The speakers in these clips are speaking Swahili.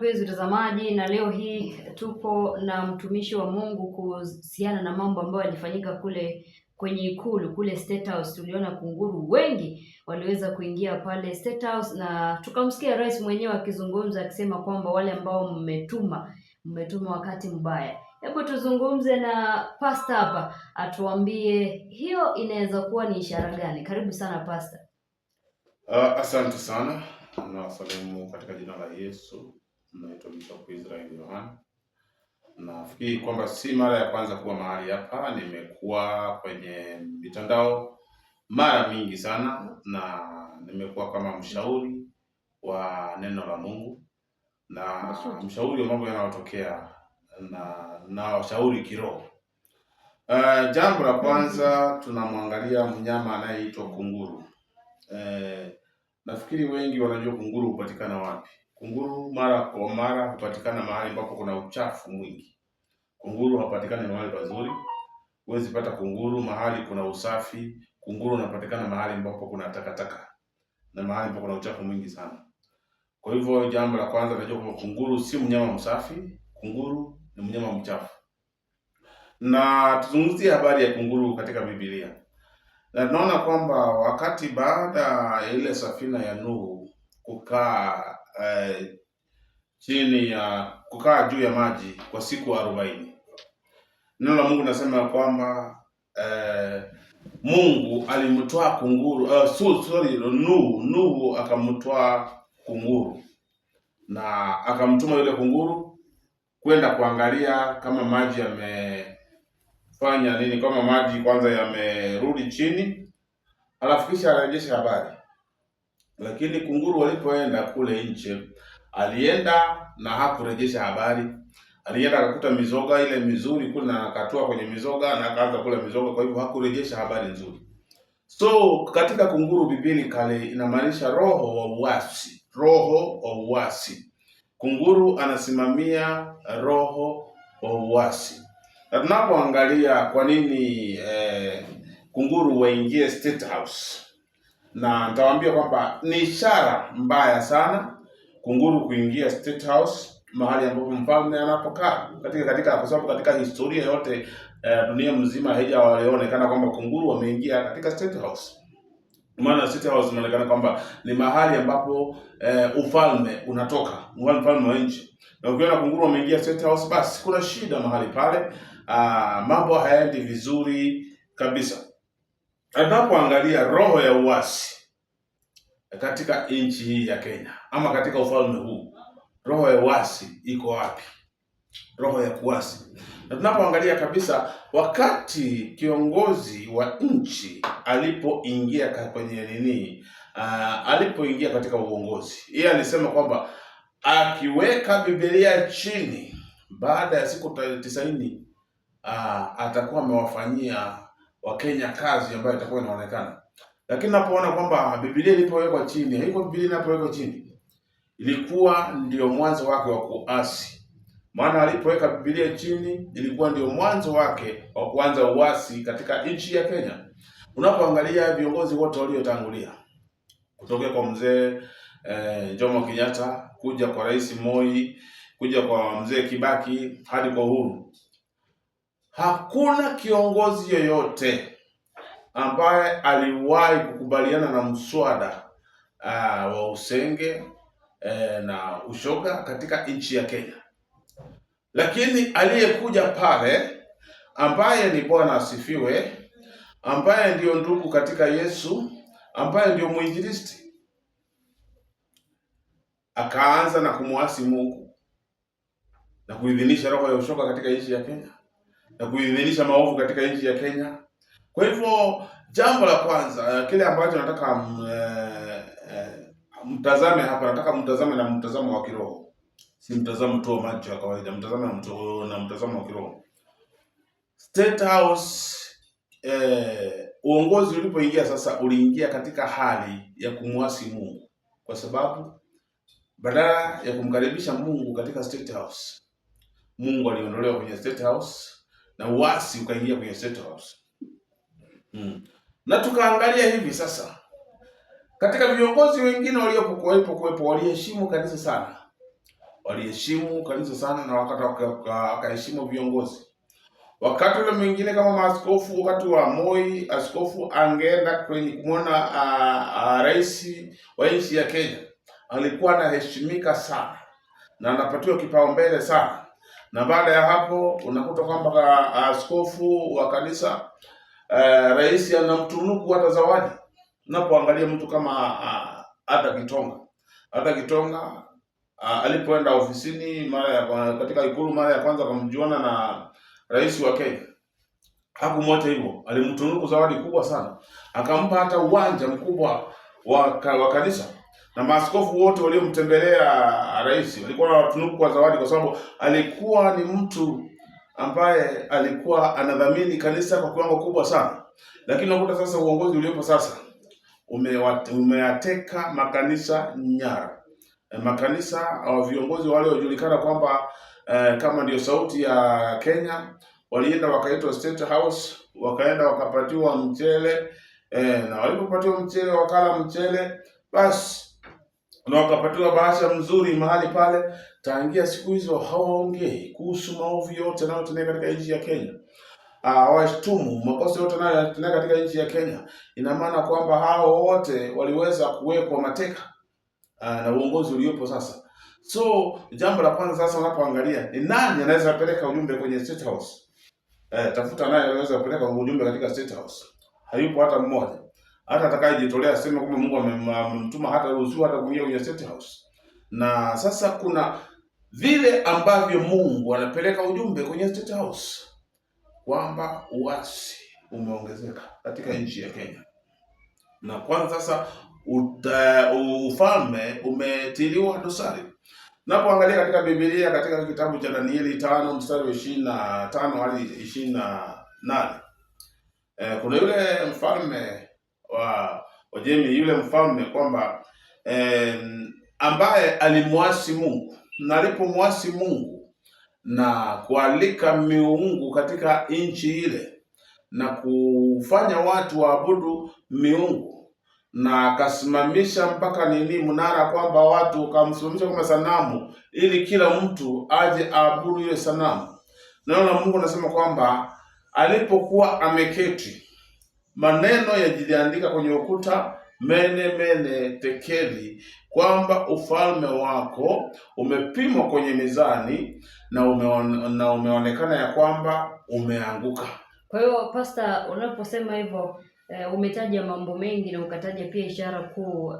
mpenzi mtazamaji, na leo hii tupo na mtumishi wa Mungu kuhusiana na mambo ambayo yalifanyika kule kwenye ikulu kule State House. Tuliona kunguru wengi waliweza kuingia pale State House, na tukamsikia rais mwenyewe akizungumza akisema kwamba wale ambao mmetuma wakati mbaya. Hebu tuzungumze na pastor hapa atuambie hiyo inaweza kuwa ni ishara gani. Karibu sana pastor. Asante sana. Nawasalimu katika jina la Yesu. Naitwa Bishop Israel Yohana. Nafikiri kwamba si mara ya kwanza kuwa mahali hapa. Nimekuwa kwenye mitandao mara mingi sana, na nimekuwa kama mshauri wa neno la Mungu na mshauri wa mambo yanayotokea na washauri kiroho. Jambo la kwanza tunamwangalia mnyama anayeitwa kunguru. Nafikiri wengi wanajua kunguru hupatikana wapi. Kunguru mara kwa mara hupatikana mahali ambapo kuna uchafu mwingi. Kunguru hapatikani mahali pazuri. Huwezi pata kunguru mahali kuna usafi. Kunguru unapatikana mahali ambapo kuna takataka na mahali ambapo kuna uchafu mwingi sana. Kwa hivyo jambo la kwanza najua kwamba kunguru si mnyama msafi. Kunguru ni mnyama mchafu. Na tuzungumzie habari ya kunguru katika Biblia. Na tunaona kwamba wakati baada ya ile safina ya Nuhu kukaa juu ya maji kwa siku 40. Neno la Mungu nasema kwamba Mungu alimtoa kunguru Nuhu akamtoa kunguru na akamtuma yule kunguru kwenda kuangalia kama maji yamefanya nini, kama maji kwanza yamerudi chini, alafu kisha arejeshe habari. Lakini kunguru walipoenda kule nje, alienda na hakurejesha habari. Alienda akakuta mizoga ile mizuri kule na akatoa kwenye mizoga na akaanza kula mizoga, kwa hivyo hakurejesha habari nzuri. So katika kunguru Biblia kale inamaanisha roho wa uasi, roho wa uasi. Kunguru anasimamia roho wa uasi. Na tunapoangalia kwa nini kunguru waingie State House, na nitawaambia kwamba ni ishara mbaya sana kunguru kuingia State House, mahali ambapo mfalme anapokaa, kwa sababu katika historia yote dunia mzima haijaonekana kwamba kunguru wameingia katika State House. Maana State House inaonekana kwamba ni mahali ambapo ufalme unatoka, mfalme wa nchi. Na ukiona kunguru wameingia State House, basi kuna shida mahali pale. Mambo hayaendi vizuri kabisa. Tunapoangalia roho ya uasi katika nchi hii ya Kenya ama katika ufalme huu, roho ya uasi iko wapi? Roho ya kuasi. Na tunapoangalia kabisa, wakati kiongozi wa nchi alipoingia kwenye alipoingia katika uongozi, yeye alisema kwamba akiweka Biblia chini baada ya siku 90 atakuwa amewafanyia Wakenya kazi ambayo itakuwa inaonekana. Lakini napoona kwamba Biblia ilipowekwa chini, haiko Biblia inapowekwa chini, ilikuwa ndio mwanzo wake wa kuasi. Maana alipoweka Biblia chini, ilikuwa ndio mwanzo wake wa kuanza uasi katika nchi ya Kenya. Unapoangalia viongozi wote waliotangulia, kutokea kwa mzee Jomo Kenyatta, kuja kwa Rais Moi, kuja kwa mzee Kibaki hadi kwa Uhuru, hakuna kiongozi yoyote ambaye aliwahi kukubaliana na mswada wa usenge na ushoga katika nchi ya Kenya. Lakini aliyekuja pale, ambaye ni Bwana asifiwe, ambaye ndio ndugu katika Yesu, ambaye ndio mwinjilisti, akaanza na kumwasi Mungu na kuidhinisha roho ya ushoga katika nchi ya Kenya na kuidhinisha maovu katika nchi ya Kenya. Kwa hivyo jambo la kwanza kile ambacho nataka mtazame hapa, nataka mtazame na mtazamo wa kiroho. Si mtazamo tu wa macho ya kawaida, mtazame na mtazamo wa kiroho. State House uongozi ulipoingia sasa, uliingia katika hali ya kumwasi Mungu, kwa sababu badala ya kumkaribisha Mungu katika State House, Mungu aliondolewa kwenye State House na uasi ukaingia kwenye State House. Na tukaangalia hivi sasa, katika viongozi wengine waliokuwepo waliheshimu kanisa sana, waliheshimu kanisa sana na wakaheshimu viongozi. Wakati ule mwingine kama maaskofu, wakati wa Moi, askofu angeenda kwenye kumwona rais wa nchi ya Kenya, alikuwa anaheshimika sana na anapatiwa kipaumbele sana. Na baada ya hapo unakuta kwamba askofu wa kanisa rais anamtunuku hata zawadi. Unapoangalia mtu kama hata Kitonga alipoenda ofisini katika ikulu mara ya kwanza akamjuana na rais wa Kenya, hakumwacha hivyo, alimtunuku zawadi kubwa sana, akampa hata uwanja mkubwa wa kanisa. Na maaskofu wote waliomtembelea rais walikuwa wanatunuku kwa zawadi, kwa sababu alikuwa ni mtu ambaye alikuwa anadhamini kanisa kwa kiwango kubwa sana. Lakini unakuta sasa uongozi uliopo sasa umeyateka makanisa nyara. Makanisa viongozi wale wajulikana kwamba kama ndio sauti ya Kenya, walienda wakaitwa State House, wakaenda wakapatiwa mchele na walipopatiwa mchele wakala mchele basi, na wakapatiwa bahasha mzuri mahali pale. Tangia siku hizo hawaongei kuhusu maovu yote yanayotendeka katika nchi ya Kenya, hawashtumu makosa yote yanayotendeka katika nchi ya Kenya. Ina maana kwamba hao wote waliweza kuwekwa mateka na uongozi uliopo sasa. So jambo la kwanza sasa, unapoangalia ni nani anaweza kupeleka ujumbe kwenye State House, tafuta naye anaweza kupeleka ujumbe katika State House. Hayupo hata mmoja. Hata atakayejitolea sema kama Mungu amemtuma, hata ruhusiwa hata kuingia kwenye State House. Na sasa kuna vile ambavyo Mungu anapeleka ujumbe kwenye State House kwamba uasi umeongezeka katika nchi ya Kenya. Na kwanza sasa ufalme umetiliwa dosari. Napoangalia katika Biblia, katika kitabu cha Danieli 5 mstari wa 25 hadi 28, kuna yule mfalme wa Wajemi, yule mfalme kwamba ambaye alimwasi Mungu, na alipomwasi Mungu na kualika miungu katika nchi ile na kufanya watu waabudu miungu, na akasimamisha mpaka mnara, kwamba watu wakamsimamisha kama sanamu ili kila mtu aje aabudu ile sanamu. Naona Mungu anasema kwamba alipokuwa ameketi, maneno yajiliandika kwenye ukuta, mene mene tekeli, kwamba ufalme wako umepimwa kwenye mizani na umeonekana ya kwamba umeanguka. Kwa hiyo Pastor, unaposema hivyo umetaja mambo mengi na ukataja pia ishara kuu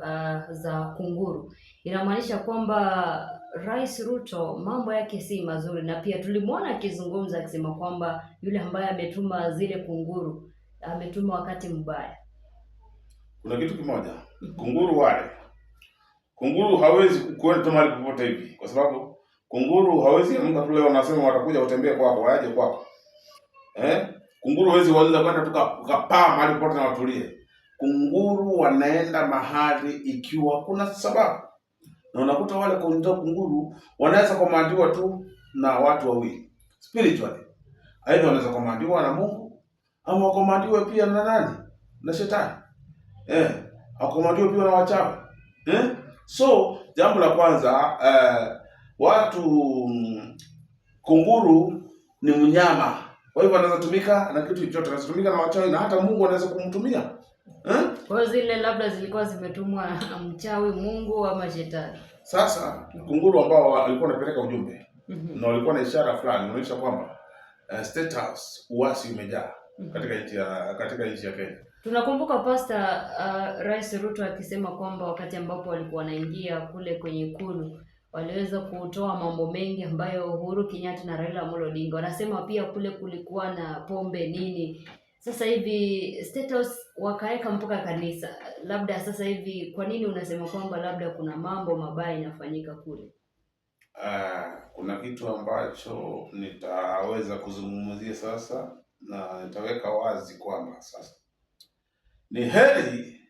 za kunguru. Inamaanisha kwamba Rais Ruto mambo yake si mazuri, na pia tulimwona akizungumza akisema kwamba yule ambaye ametuma zile kunguru ametuma wakati mbaya. Kuna kitu kimoja, kunguru hawezi kuenda mahali popote hivi, kwa sababu kunguru hawezi amka tu leo wanasema watakuja utembee kwako, waje kwako. Kunguru hawezi waweza kwenda tukapaa mahali popote na watulie. Kunguru wanaenda mahali ikiwa kuna sababu. Na unakuta wale kunguru wanaweza kumandiwa tu na watu wawili spiritually. Aidha wanaweza kumandiwa na Mungu, ama wakomandiwe pia na nani? Na shetani. Wakomandiwe pia na wachawi. So jambo la kwanza, kunguru ni mnyama. Kwa hivyo anaweza tumika na kitu chochote, anaweza tumika na wachawi, na hata Mungu anaweza kumtumia. Kwa zile labda zilikuwa zimetumwa mchawi, Mungu ama shetani. Sasa kunguru ambao walikuwa wanapeleka ujumbe na walikuwa na ishara fulani inaonyesha kwamba State House uasi umejaa katika nchi ya Kenya. Tunakumbuka Pastor, Rais Ruto akisema kwamba wakati ambapo walikuwa wanaingia kule kwenye ikulu waliweza kutoa mambo mengi ambayo Uhuru Kenyatta na Raila Amolo Odinga wanasema pia kule kulikuwa na pombe nini. Sasa hivi State House wakaeka mpaka kanisa. Labda sasa hivi kwa nini unasema kwamba labda kuna mambo mabaya yanafanyika kule? Kuna kitu ambacho nitaweza kuzungumzia sasa, na nitaweka wazi kwamba sasa ni heri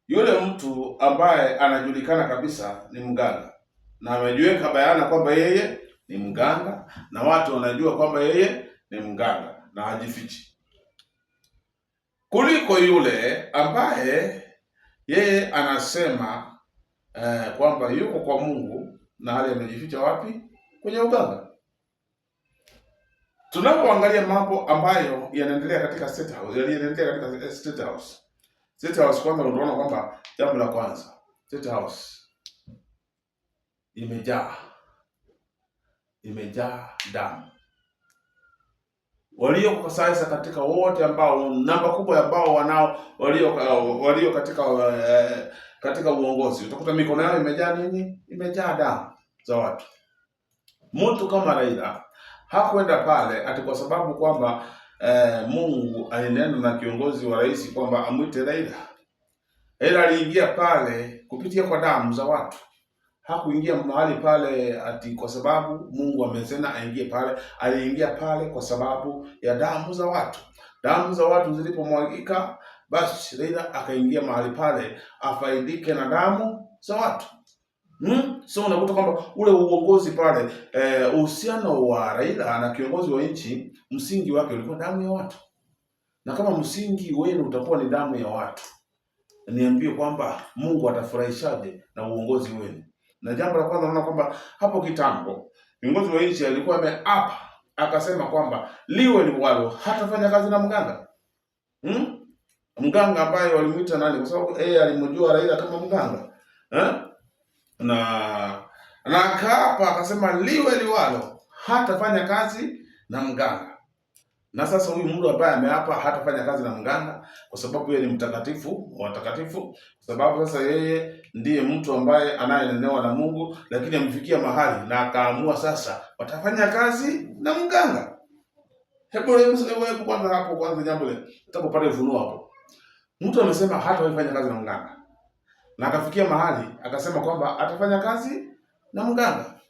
yule mtu ambaye anajulikana kabisa ni mganga, na amejiweka bayana kwamba yeye ni mganga, na watu wanajua kwamba yeye ni mganga na hajifichi, kuliko yule ambaye yeye anasema kwamba yuko kwa Mungu, na hali amejificha wapi? Kwenye uganga. Tunapoangalia mambo ambayo yanaendelea katika State House, yaliendelea katika State House. State House, kwanza unaona kwamba jambo la kwanza, State House imejaa damu. Walio sasa katika wote ambao namba kubwa ambao walio katika uongozi, utakuta mikono yao imejaa nini? Imejaa damu za watu. Mtu kama Raila hakwenda pale ati kwa sababu kwamba Mungu alinena na kiongozi wa rais kwamba amwite Raila. Raila aliingia pale kupitia kwa damu za watu. Hakuingia mahali pale ati kwa sababu Mungu amesema aingie pale. Aliingia pale kwa sababu ya damu za watu. Damu za watu zilipomwagika, basi Raila akaingia mahali pale afaidike na damu za watu. So unakuta kwamba ule uongozi pale, uhusiano wa Raila na kiongozi wa nchi, msingi wake ulikuwa damu ya watu. Na kama msingi wenu utakuwa ni damu ya watu, niambie kwamba Mungu atafurahishaje na uongozi wenu? Na jambo la kwanza, naona kwamba hapo kitambo kiongozi wa nchi alikuwa ameapa akasema kwamba liwe liwalo hatafanya kazi na mganga. Mganga ambaye walimuita nani? Kwa sababu alimjua Raila kama mganga. Na akaapa akasema liwe liwalo hatafanya kazi na mganga. Na sasa huyu mtu ambaye ameapa hatafanya kazi na mganga kwa sababu yeye ni mtakatifu wa watakatifu, kwa sababu sasa yeye ndiye mtu ambaye anayenenewa na Mungu, lakini amefikia mahali na akaamua sasa watafanya kazi na mganga. Hebu kwanza hapo, kwanza jambo lile utakapopata ufunuo hapo, mtu amesema hatafanya kazi na mganga na akafikia mahali akasema kwamba atafanya kazi na mganga.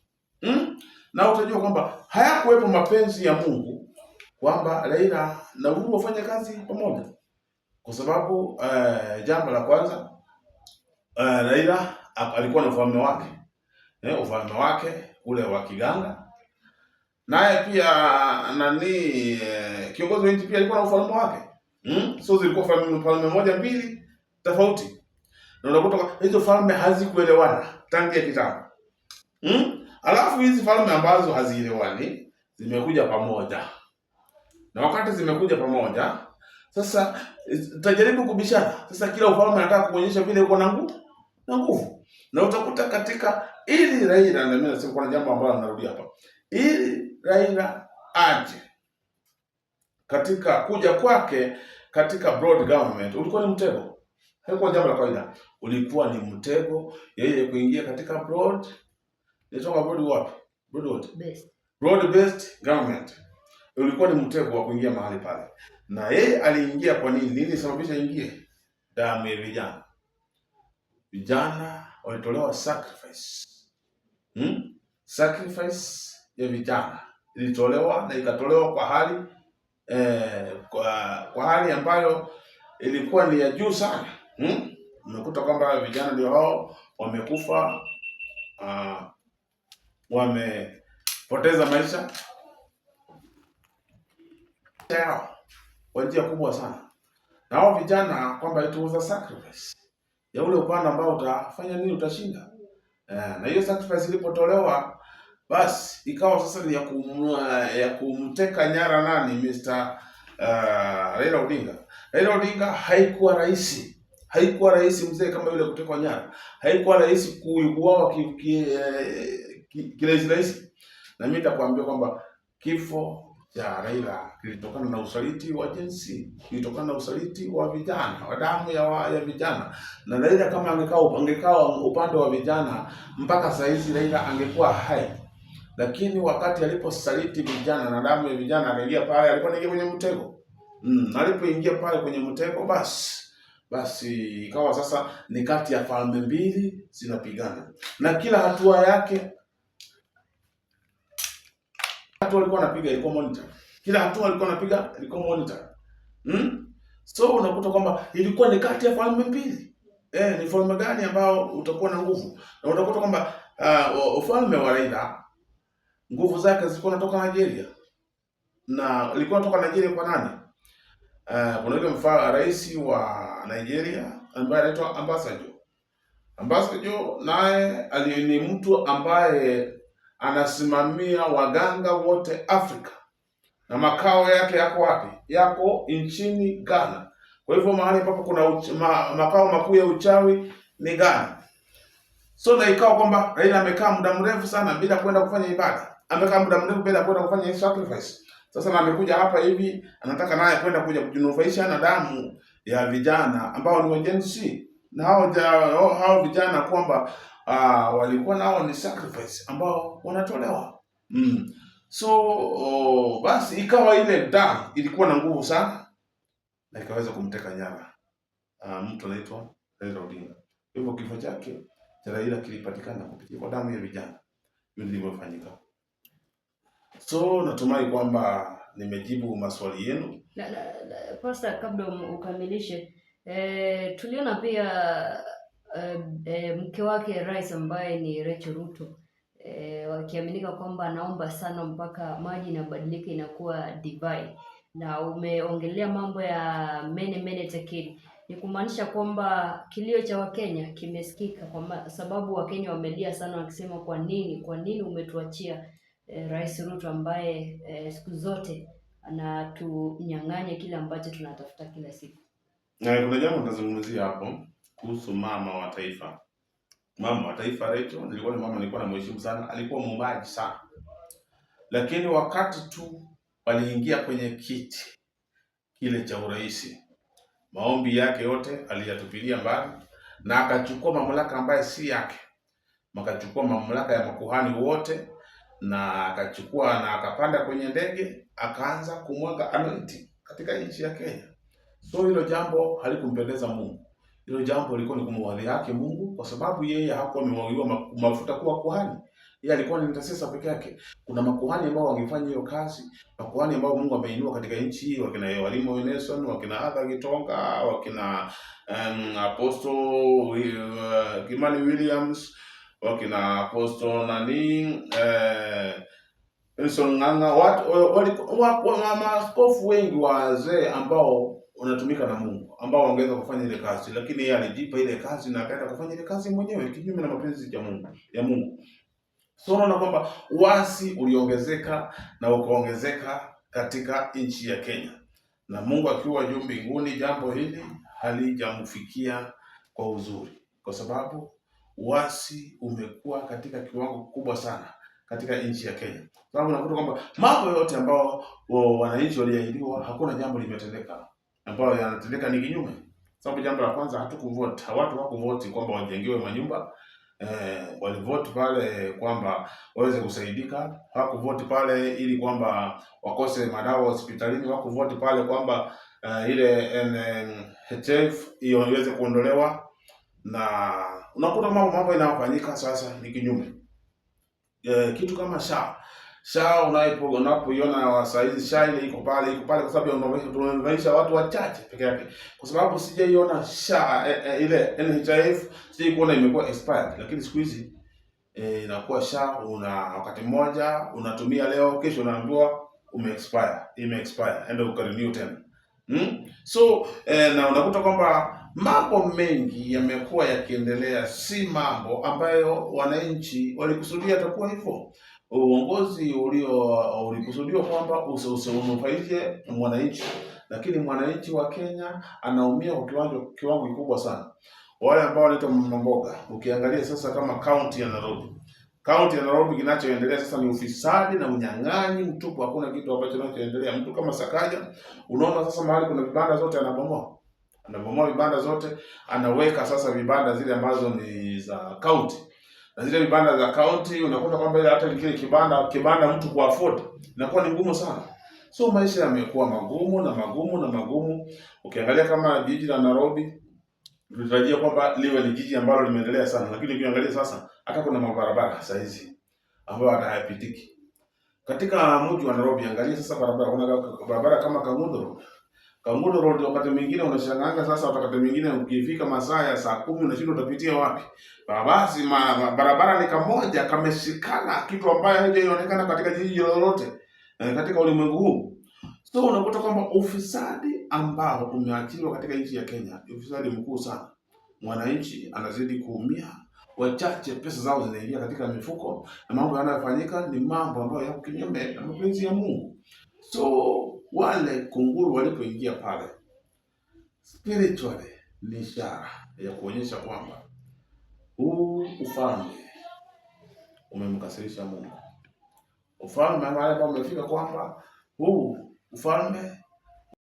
Na utajua kwamba hayakuwepo mapenzi ya Mungu kwamba Raila na Uhuru wafanye kazi pamoja, kwa sababu jambo la kwanza, Raila alikuwa na ufalme wake ule wa kiganga, naye pia kiongozi wa nchi pia alikuwa na ufalme wake. So zilikuwa falme moja mbili tofauti, na unakuta hizo falme hazikuelewana tangu ya kitambo. Alafu hizi falme ambazo hazielewani zimekuja pamoja. Na wakati zimekuja pamoja, sasa tutajaribu kubishana. Sasa kila ufalme anataka kuonyesha vile uko na nguvu. Na utakuta katika ili Raila, na mimi nasema kuna jambo ambalo narudia hapa. Ili Raila aje katika kuja kwake katika broad government ulikuwa ni mtego. Haikuwa jambo la kawaida. Ulikuwa ni mtego yeye kuingia katika broad. Nitoka broad wapi? Broad based government. Ulikuwa ni mtego wa kuingia mahali pale. Na yeye aliingia kwa nini? Nini sababisha ingie? Damu ya vijana. Vijana walitolewa sacrifice. Sacrifice ya vijana ilitolewa na ikatolewa kwa hali kwa hali ambayo ilikuwa ni ya juu sana. Unakuta kwamba vijana ndio hao wamekufa, wamepoteza maisha yao kwa njia kubwa sana. Na hao vijana kwamba it was a sacrifice ya ule upande ambao utafanya nini, utashinda. Na hiyo sacrifice ilipotolewa, basi ikawa sasa ni ya kumteka nyara nani, Mr. Raila Odinga. Raila Odinga haikuwa rahisi mzee kama yule kutekwa nyara. Haikuwa rahisi kuuawa kirahisi. Na mimi nitakwambia kwamba kifo cha Raila kilitokana na usaliti wa jinsi, kilitokana na usaliti wa vijana, wa damu ya vijana. Na Raila kama angekaa upande wa vijana, mpaka saa hizi Raila angekuwa hai. Lakini wakati aliposaliti vijana na damu ya vijana akaingia pale, alikuwa anaingia kwenye mtego. Alipoingia pale kwenye mtego, basi ikawa sasa ni kati ya falme mbili zinapigana. Na kila hatua yake alikuwa anapiga ilikuwa monitor. Kila hatua alikuwa anapiga ilikuwa monitor. So unakuta kwamba ilikuwa ni kati ya falme mbili. Ni falme gani ambao utakuwa na nguvu? Na utakuta kwamba ufalme wa Raila nguvu zake zilikuwa zinatoka Nigeria. Na ilikuwa inatoka Nigeria kwa nani? Kuna yule rais wa Nigeria ambaye anaitwa Ambassador. Ambassador Joe naye ni mtu ambaye anasimamia waganga wote Afrika, na makao yake yako wapi? Yako nchini Ghana. Kwa hivyo mahali ambapo kuna makao makuu ya uchawi ni Ghana. So na ikawa kwamba Raila amekaa muda mrefu sana bila kwenda kufanya ibada, amekaa muda mrefu bila kwenda kufanya sacrifice. Sasa na amekuja hapa hivi, anataka naye kwenda kuja kujinufaisha na damu ya vijana ambao ni wa Gen Z, na hao vijana kwamba walikuwa nao ni sacrifice ambao wanatolewa. So basi ikawa ile damu ilikuwa na nguvu sana na ikaweza kumteka nyara mtu anaitwa Raila Odinga. Hivyo kifo chake cha Raila kilipatikana kupitia kwa damu ya vijana. Hiyo ilivyofanyika. So natumai kwamba nimejibu maswali yenu. Pastor, kabla ukamilishe, tuliona pia mke wake rais ambaye ni Rachel Ruto wakiaminika kwamba anaomba sana mpaka maji inabadilika inakuwa divai, na umeongelea mambo ya mene tekeli. Ni kumaanisha kwamba kilio cha Wakenya kimesikika, kwa sababu Wakenya wamelia sana wakisema kwa nini umetuachia Rais Ruto ambaye siku zote anatunyang'anya kile ambacho tunatafuta kila siku. Kuna jambo nitazungumzia hapo kuhusu mama wa taifa. Mama wa taifa Rachel, nilikuwa namheshimu sana, alikuwa muombaji sana. Lakini wakati tu waliingia kwenye kiti kile cha urais, maombi yake yote aliyatupilia mbali na akachukua mamlaka ambaye si yake. Akachukua mamlaka ya makuhani wote na akachukua na akapanda kwenye ndege akaanza kumwaga anointing katika nchi ya Kenya. So hilo jambo halikumpendeza Mungu. Hilo jambo lilikuwa ni kumwadhiaki Mungu, kwa sababu yeye hakuwa amemwagiwa mafuta kuwa kuhani. Yeye alikuwa ni intercessor peke yake. Kuna makuhani ambao wangefanya hiyo kazi, makuhani ambao Mungu ameinua katika nchi hii, wakina Walimu Nelson, wakina Arthur Gitonga, wakina Apostle Kimani Williams, wakina Apostle Wilson Ng'ang'a, walikuwa maaskofu wengi wazee ambao unatumika na Mungu, ambao wangeweza kufanya ile kazi, lakini yeye alijipa ile kazi na akaenda kufanya ile kazi mwenyewe kinyume na mapenzi ya Mungu. So unaona kwamba uasi uliongezeka na ukaongezeka katika nchi ya Kenya, na Mungu akiwa juu mbinguni, jambo hili halijamfikia kwa uzuri, kwa sababu uasi umekuwa katika kiwango kikubwa sana katika nchi ya Kenya. Sababu unakuta kwamba mambo yote ambao wananchi waliahidiwa, hakuna jambo limetendeka, ambayo yanatendeka ni kinyume. Sababu jambo la kwanza, hatukuvote, watu hawakuvote kwamba wajengiwe manyumba. Walivote pale kwamba waweze kusaidika, hawakuvote pale ili kwamba wakose madawa hospitalini, hawakuvote pale kwamba ile NHIF hiyo iweze kuondolewa. Na unakuta mambo yanayofanyika sasa ni kinyume. Kitu kama SHA unapoiona saa hizi, SHA ile iko pale kwa sababu tunanufaisha watu wachache peke yake, kwa sababu sijaiona SHA ile NHIF sijaikuona imekuwa expired. Lakini siku hizi inakuwa SHA una wakati mmoja unatumia leo, kesho unaambiwa imeexpire, enda ukarenew tena. So na unakuta kwamba mambo mengi yamekuwa yakiendelea, si mambo ambayo wananchi walikusudia atakuwa hivyo. Uongozi ulikusudiwa kwamba usinufaishe mwananchi, lakini mwananchi wa Kenya anaumia kwa kiwango kikubwa sana. Wale ambao wanaitwa mamboga, ukiangalia sasa kama kaunti ya Nairobi kinachoendelea sasa ni ufisadi na unyang'anyi mtupu. Hakuna kitu ambacho kinachoendelea. Mtu kama Sakaja, unaona sasa mahali kuna vibanda zote anabomoa vibanda zote, anaweka sasa vibanda zile ambazo ni za county, na zile vibanda za county unakuta kwamba ile hata kile kibanda mtu ku afford inakuwa ni ngumu sana. So maisha yamekuwa magumu. Ukiangalia kama jiji la Nairobi, tunatarajia kwamba liwe ni jiji ambalo limeendelea sana, lakini ukiangalia sasa hata kuna mabarabara sasa hizi ambayo hata hayapitiki katika mji wa Nairobi. Angalia sasa kuna barabara kama Kangundo Road wakati mwingine unashangaa sasa, wakati mwingine ukifika masaa ya saa 10 unashindwa utapitia wapi. Basi barabara ni kamoja kameshikana, kitu ambayo haijaonekana katika jiji lolote katika ulimwengu huu. So unakuta kwamba ufisadi ambao umeachiliwa katika nchi ya Kenya, ufisadi mkuu sana. mwananchi anazidi kuumia, wachache pesa zao zinaingia katika mifuko, na mambo yanayofanyika ni mambo ambayo yako kinyume na mapenzi ya Mungu. So wale kunguru walipoingia pale, spiritually ni ishara ya kuonyesha kwamba huu ufalme umemkasirisha Mungu. Ufalme wale ambao umefika kwamba huu ufalme